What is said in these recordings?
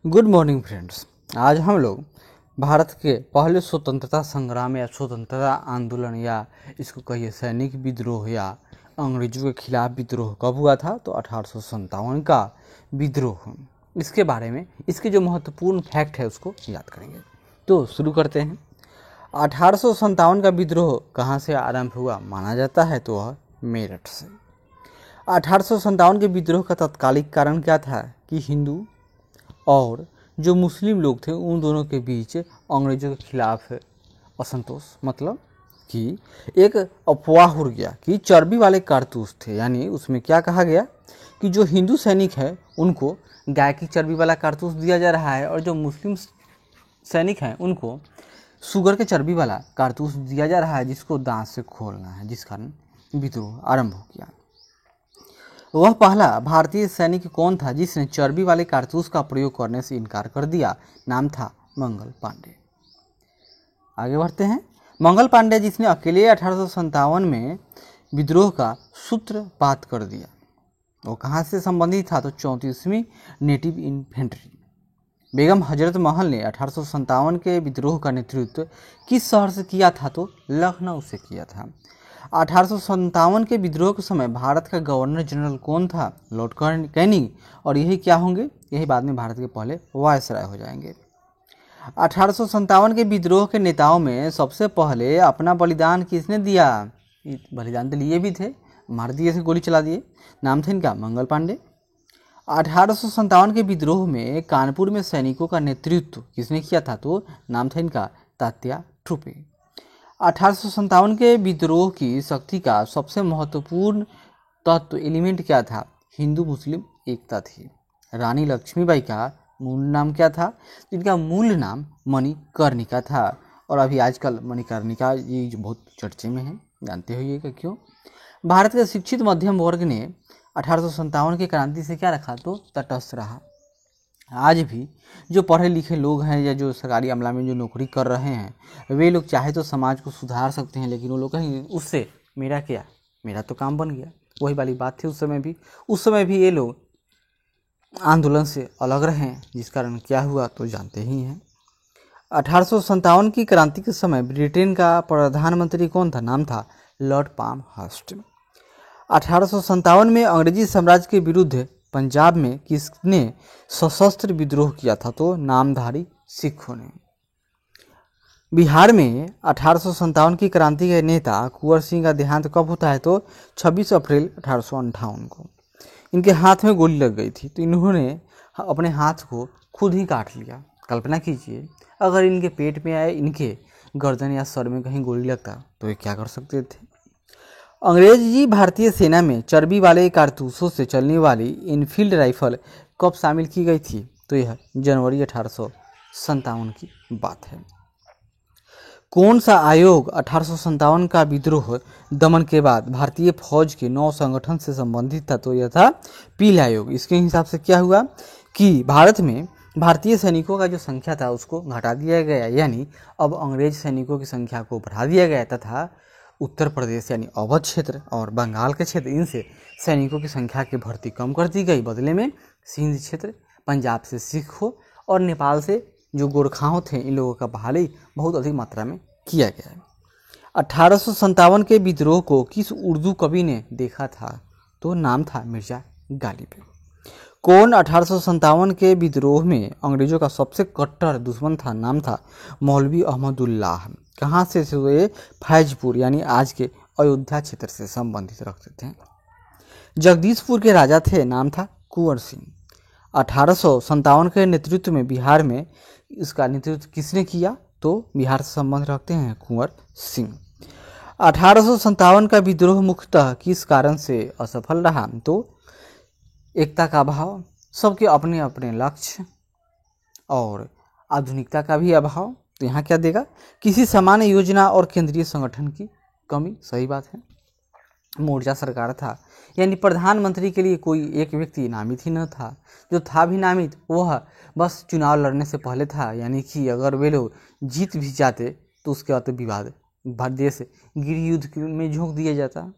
Good morning friends. आज हम लोग भारत के पहले स्वतंत्रता संग्राम या स्वतंत्रता आंदोलन या इसको कहिए सैनिक विद्रोह या अंग्रेजों के खिलाफ विद्रोह कब हुआ था, तो 1857 का विद्रोह। इसके बारे में इसके जो महत्वपूर्ण फैक्ट है उसको याद करेंगे। तो शुरू करते हैं। 1857 का विद्रोह कहाँ से आरंभ हुआ माना जाता है, तो वह मेरठ से। 1857 के विद्रोह का तत्कालिक कारण क्या था कि हिंदू और जो मुस्लिम लोग थे उन दोनों के बीच अंग्रेजों के खिलाफ असंतोष, मतलब कि एक अफवाह उड़ गया कि चर्बी वाले कारतूस थे। यानी उसमें क्या कहा गया कि जो हिंदू सैनिक है उनको गाय की चर्बी वाला कारतूस दिया जा रहा है और जो मुस्लिम सैनिक हैं उनको शुगर के चर्बी वाला कारतूस दिया जा रहा है जिसको दांत से खोलना है, जिस कारण विद्रोह आरंभ हो गया। वह पहला भारतीय सैनिक कौन था जिसने चर्बी वाले कारतूस का प्रयोग करने से इनकार कर दिया? नाम था मंगल पांडे। आगे बढ़ते हैं। मंगल पांडे जिसने अकेले 1857 में विद्रोह का सूत्रपात कर दिया। वो कहाँ से संबंधित था? तो 34वीं नेटिव इन्फेंट्री। बेगम हजरत महल ने 1857 के विद्रोह का नेतृत्व किस शहर से किया था? तो लखनऊ से किया था। 1857 के विद्रोह के समय भारत का गवर्नर जनरल कौन था? Lord Canning. और यही क्या होंगे? यही बाद में भारत के पहले वायसराय हो जाएंगे। 1857 के विद्रोह के नेताओं में सबसे पहले अपना बलिदान किसने दिया? बलिदान तो लिए भी थे, मार दिए थे, गोली चला दिए। नाम था इनका मंगल पांडे। 1857 के विद्रोह में कानपुर में सैनिकों का नेतृत्व किसने किया था? तो नाम था इनका तात्या टोपे। 1857 के विद्रोह की शक्ति का सबसे महत्वपूर्ण तत्व एलिमेंट क्या था? हिंदू मुस्लिम एकता थी। रानी लक्ष्मीबाई का मूल नाम क्या था? इनका मूल नाम मणिकर्णिका था। और अभी आजकल मणिकर्णिका ये जो बहुत चर्चे में है, जानते होइएगा क्यों। भारत के शिक्षित मध्यम वर्ग ने 1857 की क्रांति से क्या रखा? तो तटस्थ रहा। आज भी जो पढ़े लिखे लोग हैं या जो सरकारी अमला में जो नौकरी कर रहे हैं वे लोग चाहे तो समाज को सुधार सकते हैं, लेकिन वो लोग कहेंगे उससे मेरा क्या, मेरा तो काम बन गया। वही वाली बात थी उस समय भी ये लोग आंदोलन से अलग रहे, जिस कारण क्या हुआ तो जानते ही हैं। 1857 की क्रांति के समय ब्रिटेन का प्रधानमंत्री कौन था? नाम था लॉर्ड पाम हर्स्ट। 1857 में अंग्रेजी साम्राज्य के विरुद्ध पंजाब में किसने सशस्त्र विद्रोह किया था? तो नामधारी सिखों ने। बिहार में 1857 की क्रांति के नेता कुंवर सिंह का देहांत कब होता है? तो 26 अप्रैल 1858 को। इनके हाथ में गोली लग गई थी तो इन्होंने अपने हाथ को खुद ही काट लिया। कल्पना कीजिए अगर इनके पेट में आए, इनके गर्दन या सर में कहीं गोली लगता तो ये क्या कर सकते थे। अंग्रेजी भारतीय सेना में चर्बी वाले कारतूसों से चलने वाली इनफील्ड राइफल कब शामिल की गई थी? तो यह जनवरी 1857 की बात है। कौन सा आयोग 1857 का विद्रोह दमन के बाद भारतीय फौज के नौ संगठन से संबंधित था? तो यह था पील आयोग। इसके हिसाब से क्या हुआ कि भारत में भारतीय सैनिकों का जो संख्या था उसको घटा दिया गया, यानी अब अंग्रेज सैनिकों की संख्या को बढ़ा दिया गया तथा उत्तर प्रदेश यानी अवध क्षेत्र और बंगाल के क्षेत्र इनसे सैनिकों की संख्या की भर्ती कम कर दी गई। बदले में सिंध क्षेत्र, पंजाब से सिखों और नेपाल से जो गोरखाओं थे इन लोगों का बहाली बहुत अधिक मात्रा में किया गया है। 1857 के विद्रोह को किस उर्दू कवि ने देखा था? तो नाम था मिर्जा गालिब। कौन 1857 के विद्रोह में अंग्रेजों का सबसे कट्टर दुश्मन था? नाम था मौलवी अहमदुल्लाह। कहाँ से थे वे? फैजपुर यानी आज के अयोध्या क्षेत्र से संबंधित रखते थे। जगदीशपुर के राजा थे, नाम था कुंवर सिंह। 1857 के नेतृत्व में बिहार में इसका नेतृत्व किसने किया? तो बिहार से संबंध रखते हैं कुंवर सिंह। 1857 का विद्रोह मुख्यतः किस कारण से असफल रहा? तो एकता का अभाव, सबके अपने अपने लक्ष्य और आधुनिकता का भी अभाव। तो यहाँ क्या देगा? किसी सामान्य योजना और केंद्रीय संगठन की कमी। सही बात है। मोर्चा सरकार था, यानी प्रधानमंत्री के लिए कोई एक व्यक्ति नामित ही न था। जो था भी नामित वह बस चुनाव लड़ने से पहले था, यानी कि अगर वे लोग जीत भी जाते तो उसके बाद विवाद देश गृह युद्ध में झोंक दिया जाता।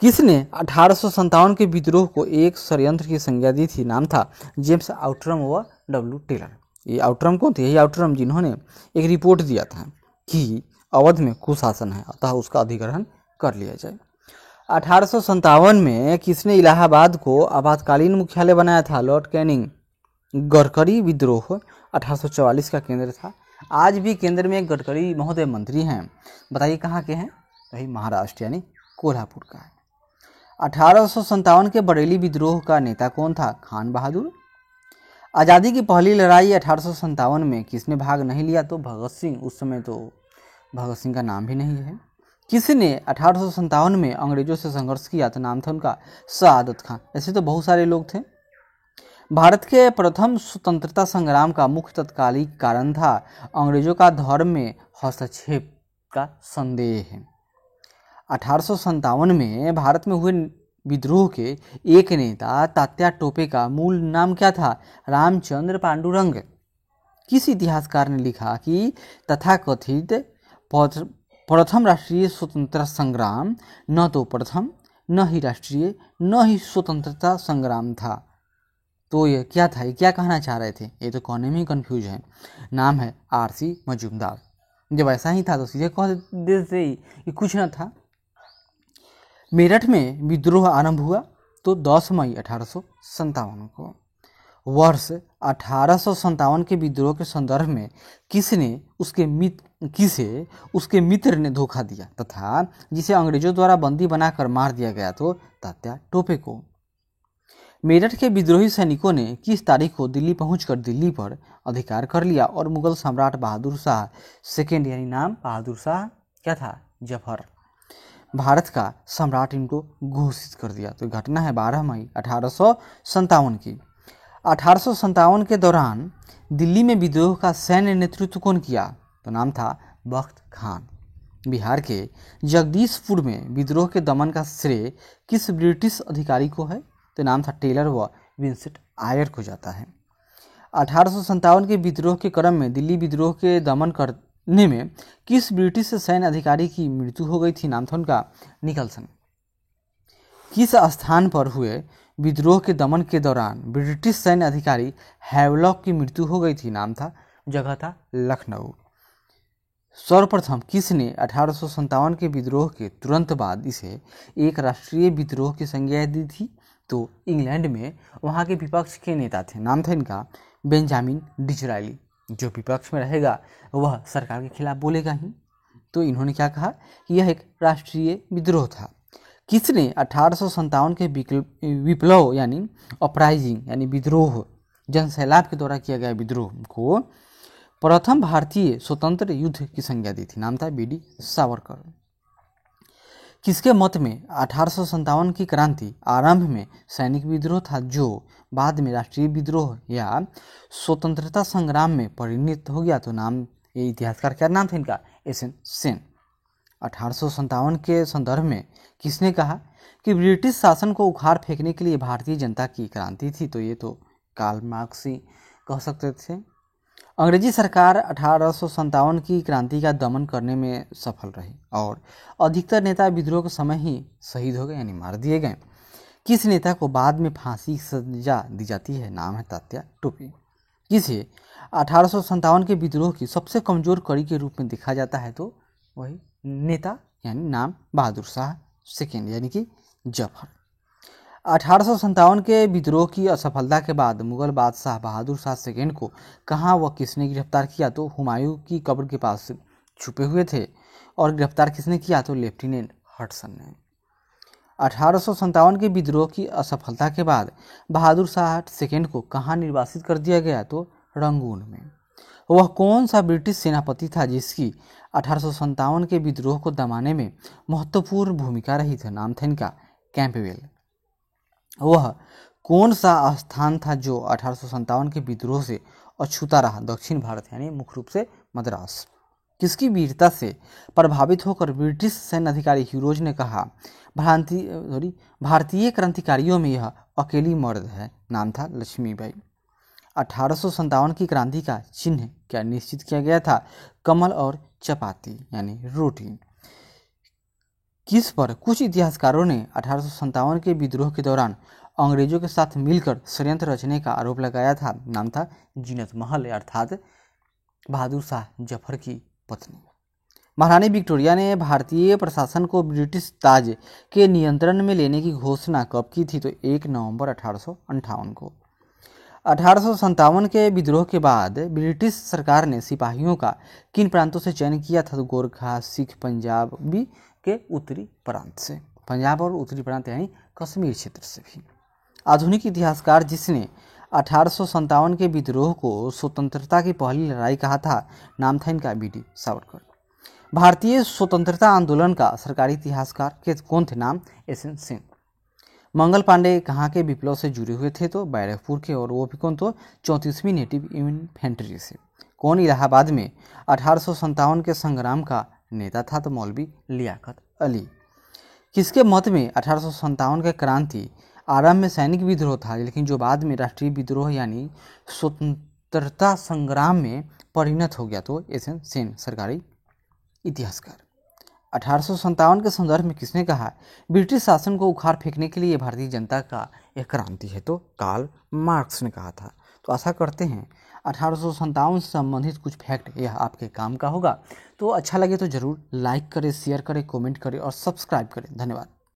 किसने 1857 के विद्रोह को एक षड्यंत्र की संज्ञा दी थी? नाम था जेम्स आउटरम व डब्ल्यू टेलर। ये आउटरम कौन थे? यही आउटरम जिन्होंने एक रिपोर्ट दिया था कि अवध में कुशासन है, अतः उसका अधिग्रहण कर लिया जाए। 1857 में किसने इलाहाबाद को आपातकालीन मुख्यालय बनाया था? Lord Canning. गडकरी विद्रोह 1844 का केंद्र था। आज भी केंद्र में गडकरी महोदय मंत्री हैं, बताइए कहाँ के हैं? वही महाराष्ट्र यानी कोल्हापुर का है। 1857 के बरेली विद्रोह का नेता कौन था? खान बहादुर। आज़ादी की पहली लड़ाई 1857 में किसने भाग नहीं लिया? तो भगत सिंह। उस समय तो भगत सिंह का नाम भी नहीं है। किसने 1857 में अंग्रेजों से संघर्ष किया? तो नाम था उनका सआदत खान। ऐसे तो बहुत सारे लोग थे। भारत के प्रथम स्वतंत्रता संग्राम का मुख्य तत्कालिक कारण था अंग्रेजों का धर्म में हस्तक्षेप का संदेह है। 1857 में भारत में हुए विद्रोह के एक नेता तात्या टोपे का मूल नाम क्या था? रामचंद्र पांडुरंग। किस इतिहासकार ने लिखा कि तथाकथित प्रथम राष्ट्रीय स्वतंत्रता संग्राम न तो प्रथम, न ही राष्ट्रीय, न ही स्वतंत्रता संग्राम था? तो ये क्या था? ये क्या कहना चाह रहे थे? ये तो कहने में ही कन्फ्यूज है। नाम है आर.सी. मजूमदार। जब ऐसा ही था तो सीधे कह देते कि कुछ न था। मेरठ में विद्रोह आरंभ हुआ तो 10 मई 1857 को। वर्ष 1857 के विद्रोह के संदर्भ में किसे उसके मित्र ने धोखा दिया तथा जिसे अंग्रेजों द्वारा बंदी बनाकर मार दिया गया? तो तात्या टोपे को। मेरठ के विद्रोही सैनिकों ने किस तारीख को दिल्ली पहुंचकर दिल्ली पर अधिकार कर लिया और मुगल सम्राट बहादुर शाह सेकेंड यानी नाम बहादुर शाह क्या था? जफर, भारत का सम्राट इनको घोषित कर दिया। तो घटना है 12 मई 1857 की। 1857 के दौरान दिल्ली में विद्रोह का सैन्य नेतृत्व कौन किया? तो नाम था बख्त खान। बिहार के जगदीशपुर में विद्रोह के दमन का श्रेय किस ब्रिटिश अधिकारी को है? तो नाम था टेलर व विंसेंट आयर को जाता है। 1857 के विद्रोह के क्रम में दिल्ली विद्रोह के दमन करने में किस ब्रिटिश सैन्य अधिकारी की मृत्यु हो गई थी? नाम था उनका निकलसन। किस स्थान पर हुए विद्रोह के दमन के दौरान ब्रिटिश सैन्य अधिकारी हैवलॉक की मृत्यु हो गई थी? नाम था जगह था लखनऊ। सर्वप्रथम किसने 1857 के विद्रोह के तुरंत बाद इसे एक राष्ट्रीय विद्रोह की संज्ञा दी थी? तो इंग्लैंड में वहाँ के विपक्ष के नेता थे। नाम था इनका बेंजामिन डिज़रायली। जो विपक्ष में रहेगा वह सरकार के खिलाफ बोलेगा ही। तो इन्होंने क्या कहा कि यह एक राष्ट्रीय विद्रोह था। किसने 1857 के विप्लव यानी अपराइजिंग यानी विद्रोह जनसैलाब के द्वारा किया गया विद्रोह को प्रथम भारतीय स्वतंत्र युद्ध की संज्ञा दी थी? नाम था बी.डी. सावरकर। किसके मत में 1857 की क्रांति आरंभ में सैनिक विद्रोह था जो बाद में राष्ट्रीय विद्रोह या स्वतंत्रता संग्राम में परिणत हो गया? तो नाम ये इतिहासकार क्या नाम था इनका? एस.एन. सेन। 1857 के संदर्भ में किसने कहा कि ब्रिटिश शासन को उखाड़ फेंकने के लिए भारतीय जनता की क्रांति थी? तो ये तो कार्ल मार्क्स ही कह सकते थे। अंग्रेजी सरकार 1857 की क्रांति का दमन करने में सफल रही और अधिकतर नेता विद्रोह के समय ही शहीद हो गए यानी मार दिए गए। किस नेता को बाद में फांसी की सजा दी जाती है? नाम है तात्या टोपे। किसे 1857 के विद्रोह की सबसे कमजोर कड़ी के रूप में देखा जाता है? तो वही नेता यानी नाम बहादुर शाह सेकेंड यानी कि जफर। 1857 के विद्रोह की असफलता के बाद मुगल बादशाह बहादुर शाह सेकेंड को कहाँ व किसने गिरफ्तार किया? तो हुमायूं की कब्र के पास छुपे हुए थे। और गिरफ्तार किसने किया? तो लेफ्टिनेंट हडसन ने। 1857 के विद्रोह की असफलता के बाद बहादुर शाह सेकेंड को कहाँ निर्वासित कर दिया गया? तो रंगून में। वह कौन सा ब्रिटिश सेनापति था जिसकी 1857 के विद्रोह को दमाने में महत्वपूर्ण भूमिका रही थी? नाम था इनका कैंपबेल। वह कौन सा स्थान था जो 1857 के विद्रोह से अछूता रहा? दक्षिण भारत यानी मुख्य रूप से मद्रास। किसकी वीरता से प्रभावित होकर ब्रिटिश सैन्य अधिकारी ह्यूरोज ने कहा भारतीय क्रांतिकारियों में यह अकेली मर्द है? नाम था लक्ष्मीबाई। 1857 की क्रांति का चिन्ह क्या निश्चित किया गया था? कमल और चपाती यानी रोटी। किस पर कुछ इतिहासकारों ने 1857 के विद्रोह के दौरान अंग्रेजों के साथ मिलकर षड्यंत्र रचने का आरोप लगाया था। नाम था जीनत महल, अर्थात बहादुर शाह जफर की पत्नी। महारानी विक्टोरिया ने भारतीय प्रशासन को ब्रिटिश ताज के नियंत्रण में लेने की घोषणा कब की थी? तो 1 नवंबर 1858 को। 1857 के विद्रोह के बाद ब्रिटिश सरकार ने सिपाहियों का किन प्रांतों से चयन किया था? तो गोरखा, सिख, पंजाबी के उत्तरी प्रांत से, पंजाब और उत्तरी प्रांत यानी कश्मीर क्षेत्र से भी। आधुनिक इतिहासकार जिसने 1857 के विद्रोह को स्वतंत्रता की पहली लड़ाई कहा था, नाम था इनका बी.डी. सावरकर। भारतीय स्वतंत्रता आंदोलन का सरकारी इतिहासकार के कौन थे? नाम एस.एन. सेन। मंगल पांडे कहाँ के विप्लव से जुड़े हुए थे? तो बैरकपुर के, और वो भी कौन? तो 34वीं नेटिव इन्फेंट्री से। कौन इलाहाबाद में 1857 के संग्राम का नेता था? तो मौलवी लियाकत अली। किसके मत में 1857 का क्रांति आरंभ में सैनिक विद्रोह था, लेकिन जो बाद में राष्ट्रीय विद्रोह यानी स्वतंत्रता संग्राम में परिणत हो गया? तो एस.एन. सेन, सरकारी इतिहासकार। 1857 के संदर्भ में किसने कहा ब्रिटिश शासन को उखाड़ फेंकने के लिए भारतीय जनता का एक क्रांति है? तो कार्ल मार्क्स ने कहा था। तो आशा करते हैं 1857 से संबंधित कुछ फैक्ट यह आपके काम का होगा। तो अच्छा लगे तो जरूर लाइक करें, शेयर करें, कमेंट करें और सब्सक्राइब करें। धन्यवाद।